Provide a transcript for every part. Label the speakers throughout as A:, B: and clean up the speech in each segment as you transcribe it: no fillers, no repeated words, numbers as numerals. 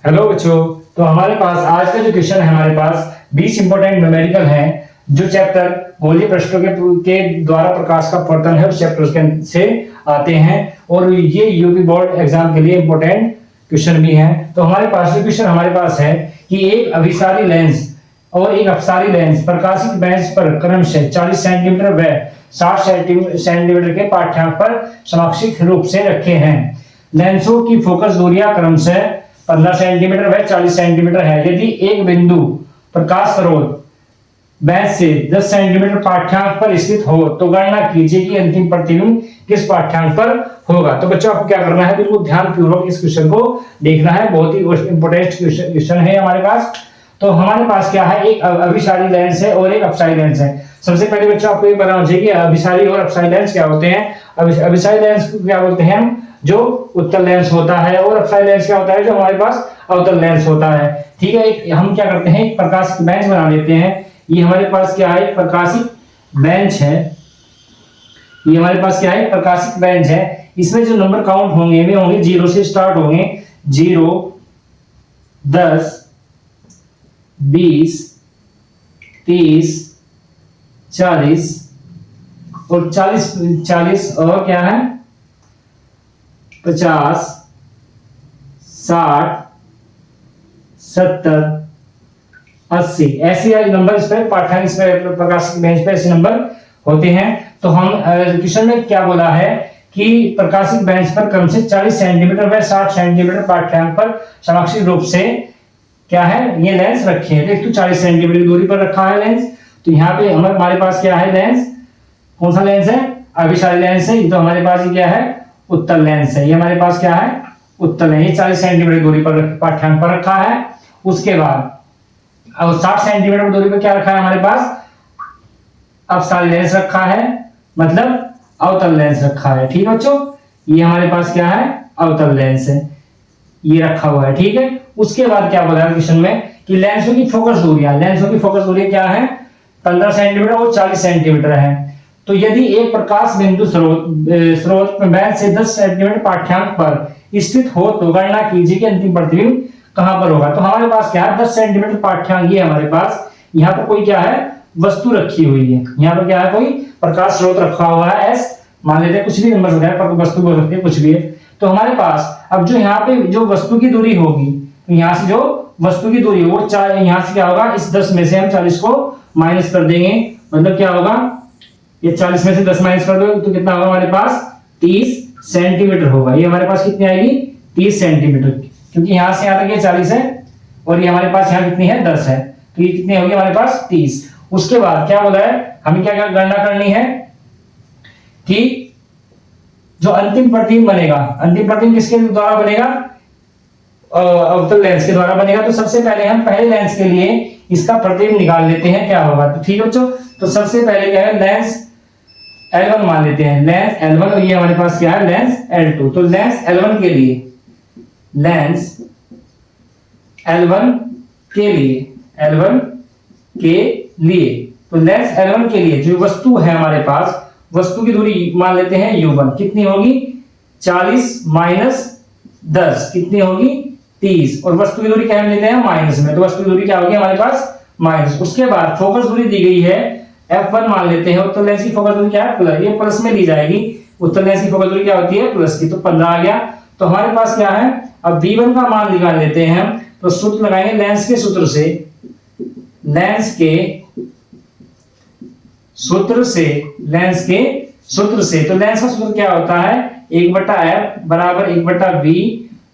A: Hello बच्चों। तो हमारे पास आज का जो क्वेश्चन है, हमारे पास 20 इंपॉर्टेंट न्यूमेरिकल हैं जो चैप्टर गोलीय पृष्ठों के द्वारा प्रकाश का अपवर्तन है उस चैप्टर के से आते हैं और ये यूपी बोर्ड एग्जाम के लिए इंपॉर्टेंट क्वेश्चन भी हैं। तो हमारे पास जो क्वेश्चन हमारे पास है कि एक अभिसारी लेंस और एक अपसारी लेंस प्रकाशित बेंच पर क्रमशः 40 सेंटीमीटर व 60 सेंटीमीटर के पाठ्यांक पर समाक्षिक रूप से रखे हैं। लेंसों की फोकस दूरियां क्रमशः 15 सेंटीमीटर व 40 सेंटीमीटर है। यदि एक बिंदु प्रकाश स्रोत बेंच से 10 सेंटीमीटर पाठ्यांक पर स्थित हो तो गणना कीजिए कि अंतिम प्रतिबिंब किस पाठ्यांक पर होगा। तो बच्चों आपको क्या करना है, बिल्कुल ध्यानपूर्वक इस क्वेश्चन को देखना है, बहुत ही इंपॉर्टेंट क्वेश्चन है हमारे पास। तो हमारे पास क्या है, एक अभिसारी लेंस है और एक अपसारी लेंस है। सबसे पहले बच्चों आपको ये पता होना चाहिए कि अभिसारी और अपसारी लेंस क्या होते हैं। अभिसारी लेंस को क्या बोलते हैं हम, जो उत्तल लेंस होता है, और अपसारी लेंस क्या होता है, जो हमारे पास अवतल लेंस होता है। ठीक है, हम क्या करते हैं, एक प्रकाशित बेंच बना लेते हैं। ये हमारे पास क्या है, प्रकाशित बेंच है। ये हमारे पास क्या है, प्रकाशित बेंच है। इसमें जो नंबर काउंट होंगे वे होंगे 0 से स्टार्ट होंगे, 0, 10, 20, 30, 40 और 40 और क्या है 50, 60, 70, 80 ऐसे नंबर इस पर पाठ्यांक इस पर प्रकाशित बेंच पे ऐसे नंबर होते हैं। तो हम क्वेश्चन में क्या बोला है कि प्रकाशित बेंच पर क्रम से 40 सेंटीमीटर व 60 सेंटीमीटर पाठ्यांक पर समाक्षिक रूप से क्या है, ये लेंस रखे हैं। देख, तो 40 सेंटीमीटर की दूरी पर रखा है लेंस। तो यहाँ पे हमारे पास क्या है, लेंस कौन सा लेंस है, अभिसारी लेंस है। तो हमारे पास ये क्या है, उत्तल लेंस है। ये हमारे पास क्या है, उत्तल है। ये 40 सेंटीमीटर दूरी पर पाठ्यांक पर रखा है। उसके बाद अब 60 सेंटीमीटर दूरी पर क्या रखा है हमारे पास, अपसारी लेंस रखा है, मतलब अवतल लेंस रखा है। ठीक है बच्चों, ये हमारे पास क्या है, अवतल लेंस है, ये रखा हुआ है। ठीक है, उसके बाद क्या बोला है क्वेश्चन में कि लेंसों की फोकस दूरियां क्या है, 15 सेंटीमीटर और 40 सेंटीमीटर है। तो यदि एक प्रकाश बिंदु स्रोत बेंच से 10 सेंटीमीटर पाठ्यांक पर स्थित हो तो गणना कीजिए कि अंतिम प्रतिबिंब कहां पर होगा। तो हमारे पास क्या है, 10 सेंटीमीटर पाठ्यांक, ये हमारे पास यहाँ पर कोई क्या है, वस्तु रखी हुई है। यहाँ पर क्या है, कोई प्रकाश स्रोत रखा हुआ है, एस मान लेते हैं, कुछ भी नंबर होता है, वस्तु बोल सकते हैं, कुछ भी है। तो हमारे पास अब जो यहाँ पे जो वस्तु की दूरी होगी, तो यहाँ से जो वस्तु की दूरी वो यहाँ से क्या होगा, इस 10 में से हम 40 को माइनस कर देंगे। मतलब क्या होगा, ये 40 में से 10 माइनस कर दो तो कितना होगा हमारे पास, 30 सेंटीमीटर होगा। ये हमारे पास कितनी आएगी, 30 सेंटीमीटर, क्योंकि यहाँ से यहाँ तक ये 40 है और ये हमारे पास यहाँ कितनी है, 10 है। तो ये कितनी होगी हमारे पास, 30। उसके बाद क्या बोला है, हमें क्या गणना करनी है कि जो अंतिम प्रतिबिंब बनेगा, अंतिम प्रतिबिंब किसके द्वारा बनेगा, अवतल लेंस के द्वारा बनेगा। तो सबसे पहले हम पहले लेंस के लिए इसका प्रतिबिंब निकाल लेते हैं, क्या होगा। तो ठीक है बच्चों, तो सबसे पहले क्या है, लेंस L1 मान लेते हैं, लेंस L1, और ये हमारे पास क्या है, लेंस L2। तो लेंस L1 के लिए, लेंस L1 के लिए तो लेंस L1 के लिए जो वस्तु है हमारे पास, वस्तु की दूरी मान लेते हैं U1, कितनी होगी, 40 माइनस 10 कितनी होगी, 30, और वस्तु की दूरी क्या लेते हैं, माइनस में। तो वस्तु की दूरी क्या होगी हमारे पास, माइनस। उसके बाद फोकस दूरी दी गई है F1 मान लेते हैं। उत्तल लेंस की फोकस दूरी क्या है, प्लस, ये प्लस में दी जाएगी। उत्तल लेंस की फोकस दूरी क्या होती है, प्लस की। तो 15 आ गया। तो हमारे पास क्या है, अब V1 का मान निकाल लेते हैं हम। तो सूत्र लगाएंगे लेंस के सूत्र से, लेंस के सूत्र से। तो लेंस का सूत्र क्या होता है, 1/f बराबर 1/v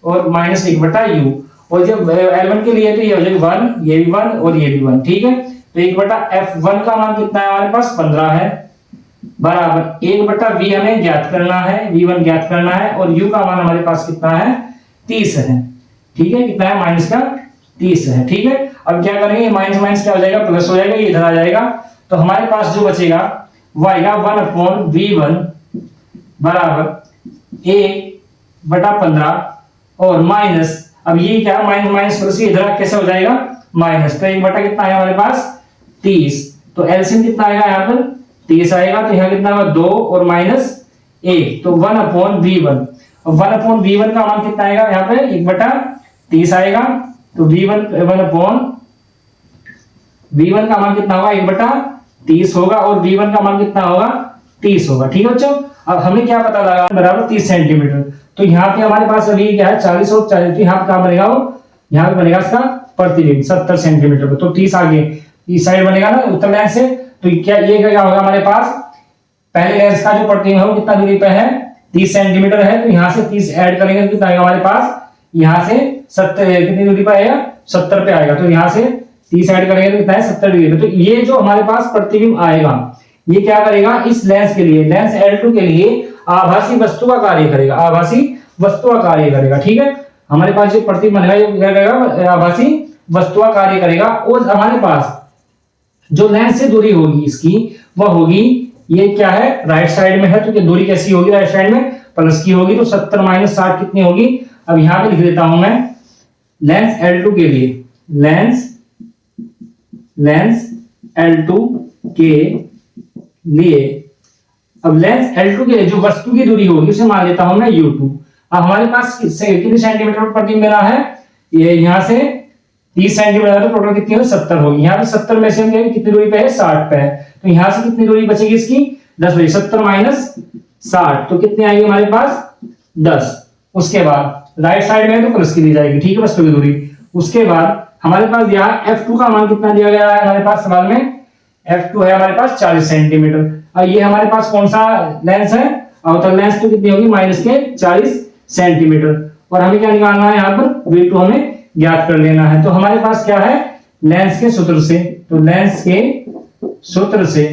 A: और माइनस 1/u। और जब L1 के लिए तो ये हो जाएगा 1, ये भी 1 और ये भी 1। ठीक है, तो 1/f1 का मान कितना है हमारे पास, 15 है, बराबर 1/v हमें ज्ञात करना है, v1 ज्ञात करना है, और u का मान हमारे पास कितना है, 30 है। ठीक है, कितना है, माइनस का 30 है। ठीक है, अब क्या करेंगे, माइनस माइनस क्या हो जाएगा, प्लस हो जाएगा, ये इधर आ जाएगा। तो हमारे पास जो बचेगा वो आएगा 1/v1 बराबर 1/15 और माइनस, अब ये क्या, माइनस माइनस प्लस, इधर कैसे हो जाएगा, माइनस। तो 1 कितना है हमारे पास, 30। तो एलसीएम कितना आएगा यहाँ पर, 30 आएगा। तो यहाँ कितना होगा, 2 और माइनस 1, तो 1/v1। 1/v1 का मान कितना आएगा यहाँ पे, 30 आएगा। तो V1 का मान कितना होगा, 1/30 होगा, और V1 का मान कितना होगा, 30 होगा। ठीक है बच्चों, अब हमें क्या पता लगा, बराबर 30 सेंटीमीटर। तो यहाँ पे हमारे पास अभी क्या है, 40 और 40, तो यहाँ पे क्या बनेगा, वो यहाँ पे बनेगा इसका प्रतिबिंब 70 सेंटीमीटर पे। तो 30 आगे इस साइड बनेगा ना उत्तर लेंस से। तो क्या ये क्या होगा हमारे पास, पहले लेंस का जो प्रतिबिंब है वो कितना दूरी पे है, 30 सेंटीमीटर है। तो यहाँ से 30 ऐड करेंगे तो कितना आएगा हमारे पास, यहाँ से 70, कितनी दूरी पे आएगा, 70 पे आएगा। तो यहाँ से 30 ऐड करेंगे तो कितना है, 70 डिग्री पे। तो ये जो हमारे पास प्रतिबिंब आएगा, ये क्या करेगा, इस लेंस के लिए, लेंस L2 के लिए आभासी वस्तु का कार्य करेगा, आभासी वस्तु का कार्य करेगा। ठीक है, हमारे पास जो प्रतिबिंब बनेगा ये क्या करेगा, आभासी वस्तु का कार्य करेगा। और हमारे पास जो लेंस से दूरी होगी इसकी, वह होगी, ये क्या है, राइट साइड में है, तो दूरी कैसी होगी, राइट साइड में प्लस की होगी। तो 70 - 60 कितनी होगी, अब यहां पे लिख देता हूं मैं, लेंस L2 के लिए, लेंस L2 के लिए, अब लेंस L2 के लिए जो वस्तु की दूरी होगी उसे मान लेता हूं मैं U2। अब हमारे पास कितने सेंटीमीटर प्रतिबिंब मिला है, ये यहां से 30 सेंटीमीटर, तो टोटल कितनी होगी, 70 होगी। यहाँ पे 70 में से हम कितनी दूरी पे है, 60 पे है। तो यहाँ से कितनी दूरी बचेगी इसकी, 10 बचेगी। 70 - 60 तो कितनी आएगी हमारे पास, 10। उसके बाद राइट साइड में तो प्लस की दी जाएगी। ठीक है, वस्तु की दूरी। उसके बाद हमारे पास यहाँ F2 का मान कितना दिया गया है हमारे पास सवाल में, F2 है हमारे पास 40 सेंटीमीटर। और ये हमारे पास कौन सा लेंस है, अवतल लेंस, तो कितनी होगी, -40 सेंटीमीटर। और हमें क्या निकालना है, यहाँ पर V2 हमें ज्ञात कर लेना है। तो हमारे पास क्या है, लेंस के सूत्र से, तो लेंस के सूत्र से,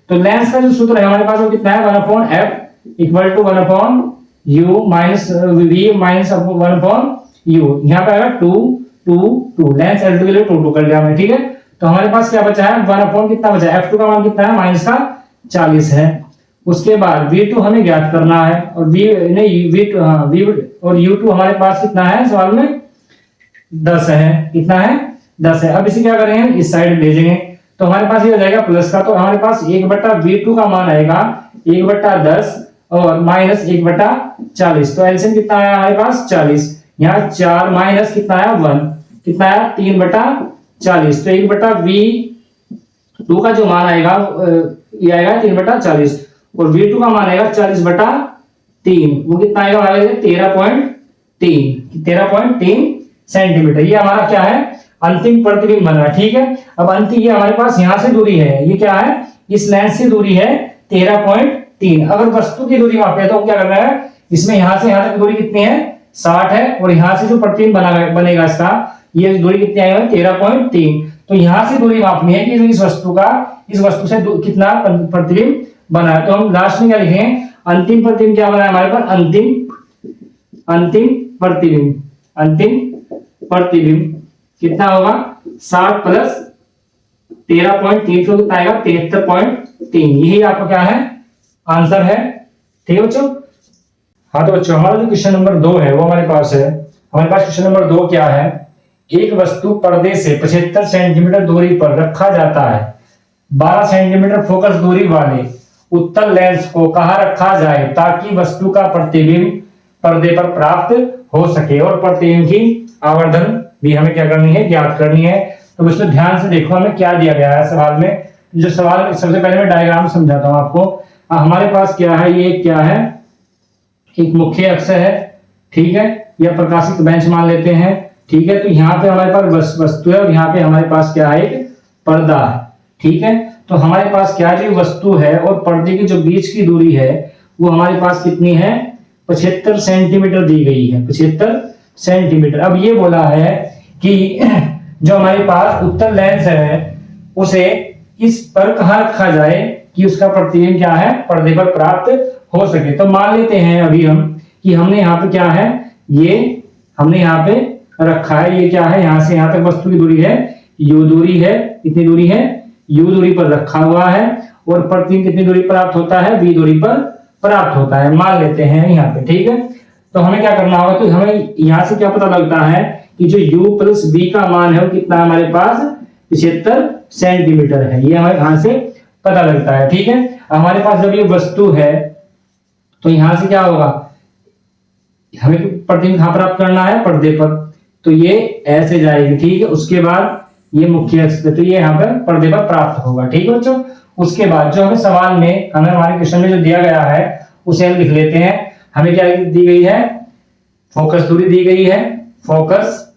A: तो लेंस का जो सूत्र है हमारे पास वो कितना है, 1/f = 1/u - v - 1/u। यहाँ पे आएगा 2 2 2, लेंस L2 के लिए 2 2 कर लिया हमने। ठीक है, तो हमारे पास क्या बचा है, 1/, कितना बचा है, F2 का मान कितना है, -40 है। उसके बाद V2 हमें ज्ञात करना है, और V2 और U2 हमारे पास कितना है सवाल में, 10 है। कितना है, 10 है। अब इसे क्या करेंगे, इस साइड भेजेंगे, तो हमारे पास ये हो जाएगा प्लस का। तो हमारे पास 1/V2 का मान आएगा 1/10 और -1/40। तो एलसीएम कितना आया हमारे पास, 40। यहाँ 4 माइनस कितना आया, 1, कितना आया, 3/40। तो 1/V2 का जो मान आएगा ये आएगा 3/40, और V2 का मान आएगा 40/3, वो कितना आएगा, 13.3 सेंटीमीटर। ये हमारा क्या है, अंतिम प्रतिबिंब बना। ठीक है, अब अंतिम ये हमारे पास यहां से दूरी है, ये क्या है, इस लेंस से दूरी है 13.3। अगर वस्तु की दूरी मापे तो क्या करना है, इसमें यहां से यहां तक दूरी कितनी है, 60 है, और यहां से जो प्रतिबिंब बनेगा इसका, ये दूरी कितनी आएगी, 13.3। तो यहां से दूरी मापनी है कि इस वस्तु से कितना प्रतिबिंब बना है। तो हम लास्ट में क्या लिखेंगे, अंतिम प्रतिबिंब क्या बना है हमारे पास, अंतिम प्रतिबिंब कितना होगा, 60 + 13.3, तो कितना आएगा, 73.3। यही आपका क्या है, आंसर है। ठीक है बच्चों। हाँ तो बच्चों, हमारा जो क्वेश्चन नंबर 2 है वो हमारे पास है। हमारे पास क्वेश्चन नंबर 2 क्या है, एक वस्तु पर्दे से 75 सेंटीमीटर दूरी पर रखा जाता है। 12 सेंटीमीटर फोकस दूरी वाले उत्तल लेंस को कहाँ रखा जाए ताकि वस्तु का प्रतिबिंब पर्दे पर प्राप्त हो सके, और प्रतिबिंब की आवर्धन भी हमें क्या करनी है, ज्ञात करनी है। तो बच्चों ध्यान से देखो हमें क्या दिया गया है सवाल में। जो सवाल, सबसे पहले मैं डायग्राम समझाता हूं आपको। हमारे पास क्या है, ये क्या है, एक मुख्य अक्ष है। ठीक है, यह प्रकाशित बेंच मान लेते हैं। ठीक है, तो यहाँ पे हमारे पास वस्तु है, और यहाँ पे हमारे पास क्या है, एक पर्दा है। ठीक है, तो हमारे पास क्या जो वस्तु है और पर्दे की जो बीच की दूरी है वो हमारे पास कितनी है, 75 सेंटीमीटर दी गई है, 75 सेंटीमीटर। अब ये बोला है कि जो हमारे पास उत्तल लेंस है उसे इस पर कहाँ रखा जाए कि उसका प्रतिबिंब क्या है, पर्दे पर प्राप्त हो सके। तो मान लेते हैं अभी हम कि हमने यहाँ पे क्या है, ये हमने यहाँ पे रखा है, ये क्या है, यहाँ से यहाँ तक वस्तु की दूरी है, u दूरी है, कितनी दूरी है, u दूरी पर रखा हुआ है, और प्रतिबिंब कितनी दूरी प्राप्त होता है, v दूरी पर प्राप्त होता है, मान लेते हैं यहाँ पे। ठीक है, तो हमें क्या करना होगा, तो हमें यहाँ से क्या पता लगता है कि जो u + v का मान है वो कितना हमारे पास 75 सेंटीमीटर है, ये हमें यहां से पता लगता है। ठीक है, हमारे पास जब ये वस्तु है तो यहां से क्या होगा, हमें प्रतिबिंब कहां प्राप्त करना है, पर्दे पर, तो ये ऐसे जाएगी, ठीक है। उसके बाद ये मुख्य अक्ष पे, तो ये यहाँ पर पर्दे पर प्राप्त होगा, ठीक है बच्चों। उसके बाद जो हमें सवाल में, हमें हमारे क्वेश्चन में जो दिया गया है उसे हम लिख लेते हैं। हमें क्या दी गई है, फोकस दूरी दी गई है, फोकस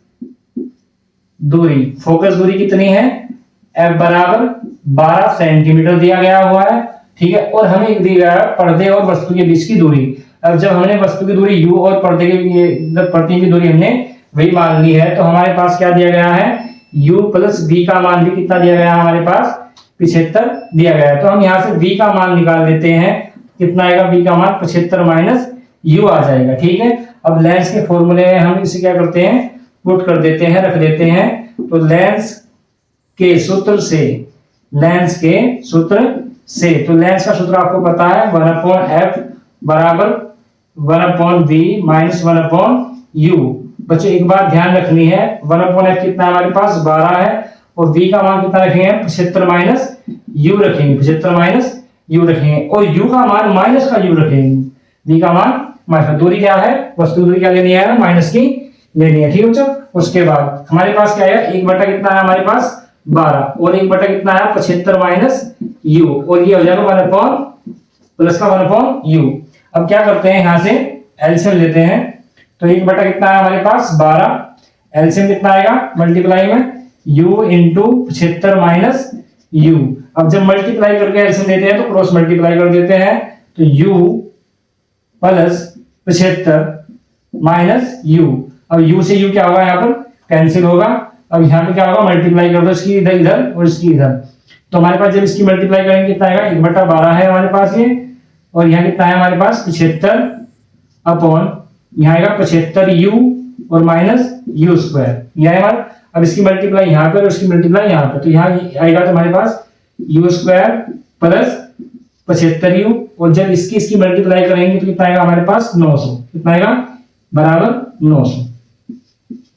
A: दूरी कितनी है, F बराबर 12 सेंटीमीटर दिया गया हुआ है, ठीक है। और हमें दिया गया है पर्दे और वस्तु के बीच की दूरी। अब जब हमने वस्तु की दूरी u और पर्दे के प्रतिबिंब की दूरी हमने वही मान ली है, तो हमारे पास क्या दिया गया है, u प्लस v का मान भी कितना दिया गया है हमारे पास, 75 दिया गया है। तो हम यहाँ से v का मान निकाल देते हैं, कितना आएगा, v का मान 75 माइनस u आ जाएगा, ठीक है। अब लेंस के फॉर्मूले में हम इसे क्या करते हैं, पुट कर देते हैं, रख देते हैं। तो लेंस के सूत्र से तो लेंस का सूत्र आपको पता है, 1/f बराबर 1/v माइनस 1/u। बच्चों एक बात ध्यान रखनी है, 1/f कितना हमारे पास 12 है, और v का मान कितना रखेंगे, 75 माइनस u रखेंगे, 75 माइनस u रखेंगे, और u का मान माइनस का u रखेंगे, v का मान माइनस। दूरी क्या है, वस्तु दूरी क्या लेनी है, माइनस की लेनी है, ठीक है बच्चों। उसके बाद हमारे पास क्या है, 1/, कितना है हमारे पास 12, और 1/, कितना है 75 माइनस u, और ये हो जाएगा 1/, प्लस का 1/u। अब क्या करते हैं, यहां से एलसीएम लेते हैं। तो 1/, कितना है हमारे पास 12, एलसीएम कितना आएगा, मल्टीप्लाई में u इंटू 75 माइनस u। अब जब मल्टीप्लाई करके एलसीएम लेते हैं तो क्रॉस मल्टीप्लाई कर देते हैं, तो u प्लस 75 माइनस u। अब u से u क्या होगा, यहाँ पर कैंसिल होगा। अब यहाँ पे क्या होगा, मल्टीप्लाई कर दो इसकी इधर और इसकी इधर, तो हमारे पास जब इसकी मल्टीप्लाई करेंगे कितना आएगा, 1/12 है हमारे पास ये, और यहाँ कितना है हमारे पास 75 अपॉन, यहाँ आएगा 75u और माइनस u स्क्वायर, यह है हमारा। अब इसकी मल्टीप्लाई यहाँ पर और इसकी मल्टीप्लाई यहाँ पर, तो यहाँ आएगा तो हमारे पास u स्क्वायर प्लस 75u, और जब इसकी मल्टीप्लाई करेंगे तो कितना आएगा हमारे पास 900, कितना आएगा बराबर 900,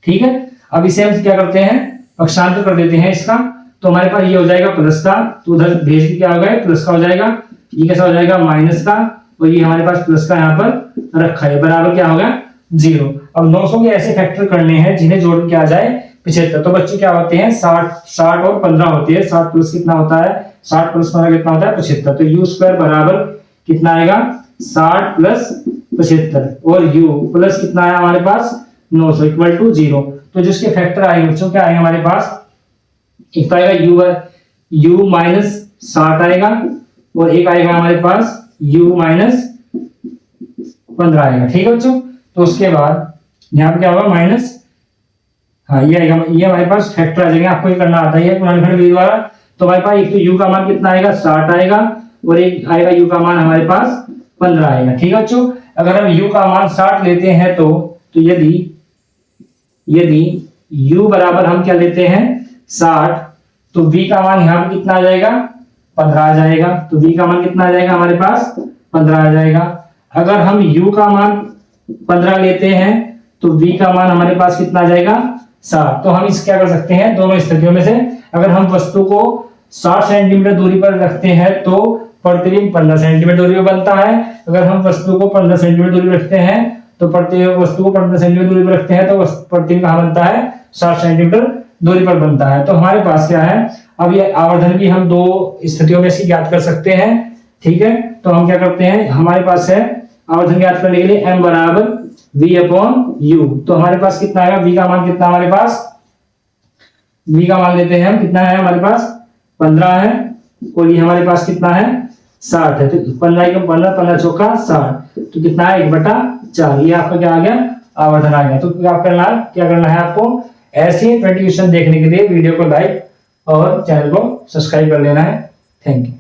A: ठीक है। अब इसे हम क्या करते हैं, पक्षांतर कर देते हैं इसका, तो हमारे पास ये हो जाएगा प्लस का, तो उधर भेज के क्या होगा, प्लस का हो जाएगा, ये कैसा हो जाएगा माइनस का, और ये हमारे पास प्लस का यहाँ पर रखा है, बराबर क्या होगा 0। अब 900 के ऐसे फैक्टर करने हैं जिन्हें जोड़ के आ जाए 75। तो बच्चे क्या होते हैं, 60 और 15 होते हैं, 60 प्लस कितना होता है, 60 प्लस 15 कितना होता है 75। तो u स्क्वायर बराबर कितना आएगा, 60 प्लस 75, और u प्लस कितना आया हमारे पास 900 इक्वल टू 0। तो जिसके फैक्टर आएंगे बच्चों, क्या आएंगे हमारे पास, एक तो आएगा u माइनस 60 आएगा, और एक आएगा हमारे पास u माइनस 15 आएगा, ठीक है बच्चों। तो उसके बाद यहाँ पे क्या होगा माइनस, हाँ ये आएगा, ये हमारे पास फैक्टर आ जाएंगे, आपको ये करना आता है गुणनखंड विधि द्वारा। तो हमारे पास एक तो u का मान कितना आएगा 60 आएगा, और एक आएगा u का मान हमारे पास 15 आएगा, ठीक है बच्चों। अगर हम u का मान 60 लेते हैं तो यदि u बराबर हम क्या लेते हैं 60, तो v का मान यहाँ पे कितना आ जाएगा 15 आ जाएगा, तो v का मान कितना आ जाएगा हमारे पास 15 आ जाएगा। अगर हम u का मान 15 लेते हैं तो v का मान हमारे पास कितना आ जाएगा 60। तो हम इस क्या कर सकते हैं, दोनों स्थितियों में से अगर हम वस्तु को 60 सेंटीमीटर दूरी पर रखते हैं तो प्रतिबिंब 15 सेंटीमीटर दूरी पर बनता है। अगर हम वस्तु को 15 सेंटीमीटर दूरी रखते हैं तो वस्तु को 15 सेंटीमीटर दूरी पर रखते हैं तो प्रतिबिंब कहाँ बनता है, 60 सेंटीमीटर दूरी पर बनता है। तो हमारे पास क्या है, अब ये आवर्धन भी हम दो स्थितियों में से ज्ञात कर सकते हैं, ठीक है। तो हम क्या करते हैं, हमारे पास है आवर्धन ज्ञात करने के लिए m बराबर v अपॉन u। तो हमारे पास कितना आएगा, v का मान कितना हमारे पास, v का मान लेते हैं हम, कितना है हमारे पास 15 है, और ये हमारे पास कितना है 60 है। तो 15 का 15 चौका 60, तो कितना है 1/4, ये आपका क्या आ गया आवर्धन आ गया। तो क्या करना है आपको, ऐसे 20 क्वेश्चन देखने के लिए वीडियो को लाइक और चैनल को सब्सक्राइब कर लेना है। Thank you.